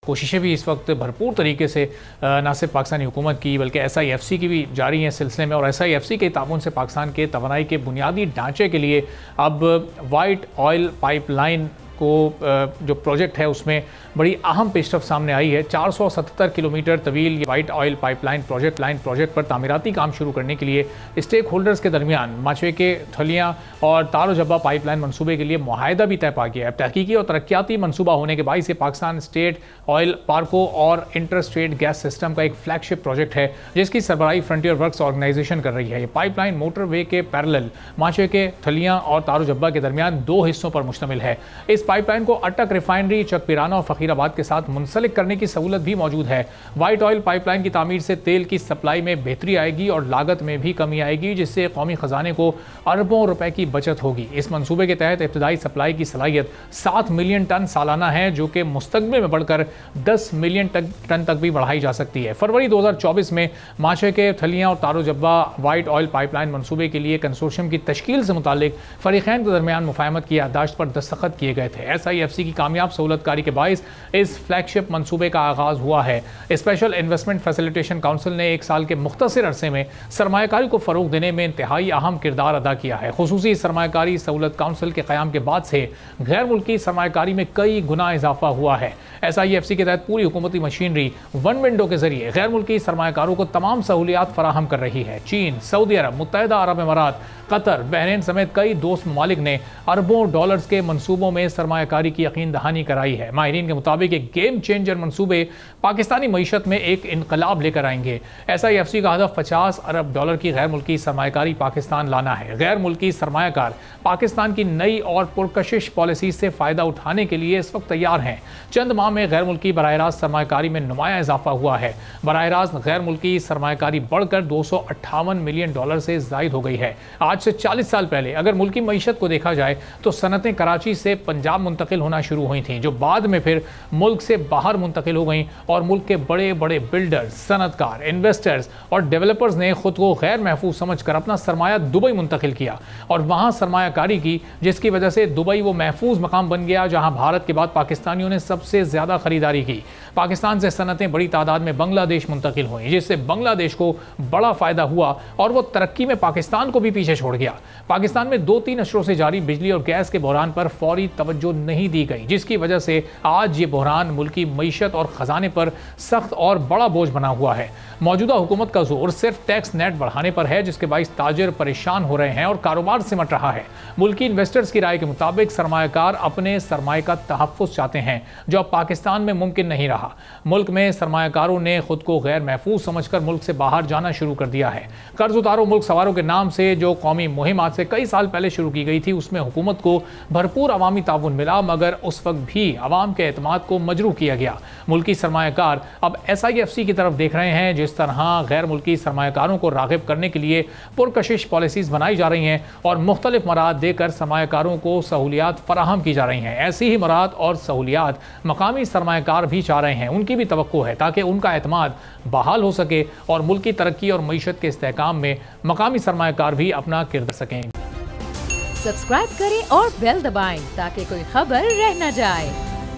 कोशिशें भी इस वक्त भरपूर तरीके से न सिर्फ पाकिस्तानी हुकूमत की बल्कि SIFC की भी जारी हैं सिलसिले में, और SIFC के ताउन से पाकिस्तान के तवानाई के बुनियादी ढांचे के लिए अब वाइट ऑयल पाइपलाइन को जो प्रोजेक्ट है उसमें बड़ी अहम पेशरफ सामने आई है। 477 किलोमीटर तवील ये वाइट ऑयल पाइपलाइन प्रोजेक्ट पर तामीराती काम शुरू करने के लिए स्टेक होल्डर्स के दरमियान माशवे के थलियाँ और तारो जब्बा पाइपलाइन मनसूबे के लिए मुआहदा भी तय पा गया है। तहकीकी और तरक्याती मनसूबा होने के बायस ये पाकिस्तान स्टेट ऑयल पार्को और इंटर स्टेट गैस सिस्टम का एक फ्लैगशिप प्रोजेक्ट है जिसकी सरबराही फ्रंटियर वर्क्स ऑर्गेनाइजेशन कर रही है। ये पाइपलाइन मोटरवे के पैरेलल माशवे के थलियाँ और तारो जब्बा के दरमियान 2 हिस्सों पर मुश्तमिल है। इस पाइपलाइन को अटक रिफाइनरी, चकपिराना और फकीराबाद के साथ मुंसलिक करने की सहूलत भी मौजूद है। वाइट ऑयल पाइपलाइन की तामीर से तेल की सप्लाई में बेहतरी आएगी और लागत में भी कमी आएगी, जिससे कौमी खजाने को अरबों रुपए की बचत होगी। इस मंसूबे के तहत इब्तदाई सप्लाई की सलाहियत 7 मिलियन टन सालाना है, जो कि मुस्तकबिल में बढ़कर 10 मिलियन टन तक भी बढ़ाई जा सकती है। फरवरी 2024 में माशे के थलियाँ और तारो जब्बा वाइट ऑयल पाइपलाइन मंसूबे के लिए कंसोर्शियम की तश्कील से मुतालिक फरीकैन के दरमियान मुफाहमत की याददाश्त पर दस्तखत किए गए थे। SIFC की कामयाब सहूलतकारी के बायस इस फ्लैगशिप मंसूबे का आगाज हुआ है। स्पेशल इन्वेस्टमेंट फैसिलिटेशन काउंसिल ने 1 साल के मुख्तसर अरसे में सरमायाकारी को फ़रोग देने में इंतहाई अहम किरदार अदा किया है। खुसूसी सरमायाकारी सहूलत काउंसिल के क़याम के बाद से गैर मुल्की सरमायाकारी में कई गुना इजाफा हुआ है। SIFC के तहत पूरी हुकूमती मशीनरी वन विंडो के जरिए गैर मुल्की सरमायाकारों को तमाम सहूलियात फराहम कर रही है। चीन, सऊदी अरब, मुत्तहिदा अरब अमारात, कतर, बहरीन समेत कई दोस्त ममालिक ने अरबों डॉलर्स के मंसूबों में सरमायाकारी की यकीन दहानी कराई है। माहिरीन के मुताबिक एक गेम चेंजर मंसूबे पाकिस्तानी मईशत में एक इनकलाब लेकर आएंगे। SIFC का हदफ 50 अरब डॉलर की गैर मुल्की सरमायाकारी पाकिस्तान लाना है। गैर मुल्की सरमायाकार पाकिस्तान की नई और पुरकशिश पॉलिसी से फ़ायदा उठाने के लिए इस वक्त तैयार हैं। चंद माह में गैर मुल्की बराह रास्त सरमायाकारी में नुमाया इजाफा हुआ है। बराह रास्त गैर मुल्की सरमायाकारी बढ़कर 258 मिलियन डॉलर से जायद हो गई है। आज से 40 साल पहले अगर मुल्की मईशत को देखा जाए तो सनतें कराची से पंजाब मुंतकिल होना शुरू हुई थीं, जो बाद में फिर मुल्क से बाहर मुंतकिल हो गई और मुल्क के बड़े बड़े बिल्डर्स, सनतकार, इन्वेस्टर्स और डेवलपर्स ने खुद को गैर महफूज समझकर अपना सरमाया दुबई मुंतकिल किया और वहाँ सरमायाकारी की, जिसकी वजह से दुबई वो महफूज मकाम बन गया जहाँ भारत के बाद पाकिस्तानियों ने सबसे ज़्यादा खरीदारी की। पाकिस्तान से सनतें बड़ी तादाद में बांग्लादेश मुंतकिल हुई, जिससे बांग्लादेश को बड़ा फ़ायदा हुआ और वो तरक्की में पाकिस्तान को भी पीछे छोड़ गया। पाकिस्तान में 2-3 अशरों से जारी बिजली और गैस के बहरान पर फौरी तवज्जो नहीं दी गई, जिसकी वजह से आज ये बहरान मुल्की मईशत और ख़जाने पर सख्त और बड़ा बोझ बना हुआ है। मौजूदा हुकूमत का जोर सिर्फ टैक्स नेट बढ़ाने पर है, जिसके बायस ताजिर परेशान हो रहे हैं और कारोबार सिमट रहा है। मुल्की इन्वेस्टर्स की राय के मुताबिक सरमायाकार अपने सरमाए का तहफ़्फ़ुज़ चाहते हैं, जो अब पाकिस्तान में मुमकिन नहीं रहा। मुल्क में सरमायाकारों ने खुद को गैर महफूज समझकर मुल्क से बाहर जाना शुरू कर दिया है। कर्ज उतारो मुल्क सवारों के नाम से जो कौमी मुहिम आज से कई साल पहले शुरू की गई थी, उसमें हुकूमत को भरपूर अवामी ताउन मिला, मगर उस वक्त भी अवाम के एतमाद को मजरूह किया गया। मुल्की सरमायाकार अब SIFC की तरफ देख रहे हैं। जिस तरह गैर मुल्की सरमायाकारों को राग़िब करने के लिए पुरकशिश पॉलिसीज़ बनाई जा रही हैं और मुख्तलिफ मराहत देकर सरमायाकारों को सहूलियात फराहम की जा रही हैं, ऐसी ही मराहत और सहूलियात मकामी सरमायाकार भी चाह रहे हैं। उनकी भी तवक्को है ताकि उनका एतमाद बहाल हो सके और मुल्क की तरक्की और मईशत के इस्तेहकाम में मकामी सरमायाकार भी अपना किरदार सकें। सब्सक्राइब करें और बेल दबाएं ताकि कोई खबर रह न जाए।